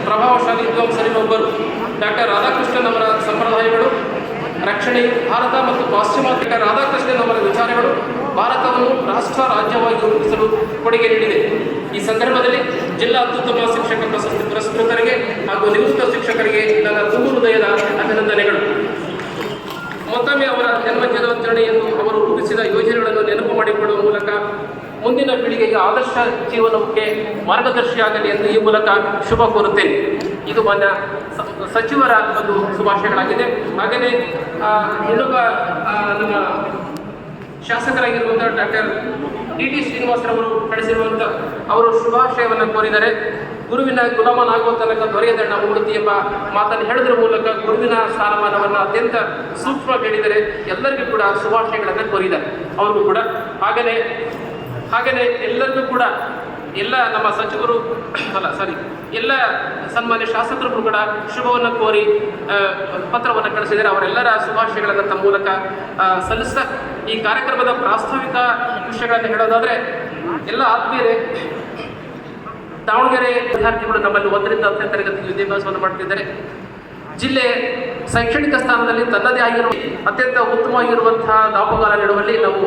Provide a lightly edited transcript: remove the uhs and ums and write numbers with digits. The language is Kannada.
ಪ್ರಭಾವಶಾಲಿ ವಿದ್ವಾಂಸರಿನೊಬ್ಬರು. ಡಾಕ್ಟರ್ ರಾಧಾಕೃಷ್ಣನ್ ಅವರ ಸಂಪ್ರದಾಯಗಳು ರಕ್ಷಣೆಯು ಭಾರತ ಮತ್ತು ಪಾಶ್ಚಿಮಾತ್ಯ. ರಾಧಾಕೃಷ್ಣನ್ ಅವರ ವಿಚಾರಗಳು ಭಾರತವನ್ನು ರಾಷ್ಟ್ರ ರಾಜ್ಯವಾಗಿ ರೂಪಿಸಲು ಕೊಡುಗೆ ನೀಡಿದೆ. ಈ ಸಂದರ್ಭದಲ್ಲಿ ಜಿಲ್ಲಾ ಅತ್ಯುತ್ತಮ ಶಿಕ್ಷಕ ಪ್ರಶಸ್ತಿ ಪುರಸ್ಕೃತರಿಗೆ ಹಾಗೂ ನಿವೃತ್ತ ಶಿಕ್ಷಕರಿಗೆ ನನ್ನ ತುಂಬು ಹೃದಯದ ಅಭಿನಂದನೆಗಳು. ಮತ್ತೊಮ್ಮೆ ಅವರ ಜನ್ಮ ದಿನಾಚರಣೆಯನ್ನು ಅವರು ರೂಪಿಸಿದ ಯೋಜನೆಗಳನ್ನು ನೆನಪು ಮಾಡಿಕೊಳ್ಳುವ ಮೂಲಕ ಮುಂದಿನ ಪೀಳಿಗೆಗೆ ಆದರ್ಶ ಜೀವನಕ್ಕೆ ಮಾರ್ಗದರ್ಶಿಯಾಗಲಿ ಎಂದು ಈ ಮೂಲಕ ಶುಭ ಕೋರುತ್ತೇನೆ. ಇದು ಮಾನ್ಯ ಸಚಿವರ ಒಂದು ಶುಭಾಶಯಗಳಾಗಿದೆ. ಹಾಗೆಯೇ ಇನ್ನೊಬ್ಬ ನಮ್ಮ ಶಾಸಕರಾಗಿರುವಂಥ ಡಾಕ್ಟರ್ ಡಿ ಶ್ರೀನಿವಾಸರವರು ಕಳಿಸಿರುವಂಥ ಅವರು ಶುಭಾಶಯವನ್ನು ಕೋರಿದರೆ, ಗುರುವಿನ ಗುಲಾಮನಾಗುವ ತನಕ ದೊರೆಯದಣ್ಣ ಮೂರ್ತಿ ಎಂಬ ಮಾತನ್ನು ಹೇಳೋದ್ರ ಮೂಲಕ ಗುರುವಿನ ಸ್ಥಾನಮಾನವನ್ನು ಅತ್ಯಂತ ಸೂಕ್ಷ್ಮ ಹೇಳಿದರೆ ಎಲ್ಲರಿಗೂ ಕೂಡ ಶುಭಾಶಯಗಳನ್ನು ಕೋರಿದ್ದಾರೆ. ಅವ್ರಿಗೂ ಕೂಡ ಹಾಗೆಯೇ ಎಲ್ಲರಿಗೂ ಕೂಡ ಎಲ್ಲ ನಮ್ಮ ಸಚಿವರು ಎಲ್ಲ ಸನ್ಮಾನ್ಯ ಶಾಸಕರು ಕೂಡ ಶುಭವನ್ನು ಕೋರಿ ಪತ್ರವನ್ನು ಕಳಿಸಿದರೆ ಅವರೆಲ್ಲರ ಶುಭಾಶಯಗಳನ್ನು ತಮ್ಮ ಮೂಲಕ ಸಲ್ಲಿಸ್ತಾ ಈ ಕಾರ್ಯಕ್ರಮದ ಪ್ರಾಸ್ತಾವಿಕ ವಿಷಯಗಳನ್ನು ಹೇಳೋದಾದರೆ, ಎಲ್ಲ ಆತ್ಮೀಯರೇ, ದಾವಣಗೆರೆ ವಿದ್ಯಾರ್ಥಿಗಳು ನಮ್ಮಲ್ಲಿ 1ರಿಂದ 10ನೇ ತರಗತಿ ವಿದ್ಯಾಭ್ಯಾಸವನ್ನು ಮಾಡ್ತಿದ್ದಾರೆ. ಜಿಲ್ಲೆ ಶೈಕ್ಷಣಿಕ ಸ್ಥಾನದಲ್ಲಿ ತನ್ನದೇ ಆಗಿರುವ ಅತ್ಯಂತ ಉತ್ತಮವಾಗಿರುವಂತಹ ದಾಪುಗಾಲ ನೀಡುವಲ್ಲಿ ನಾವು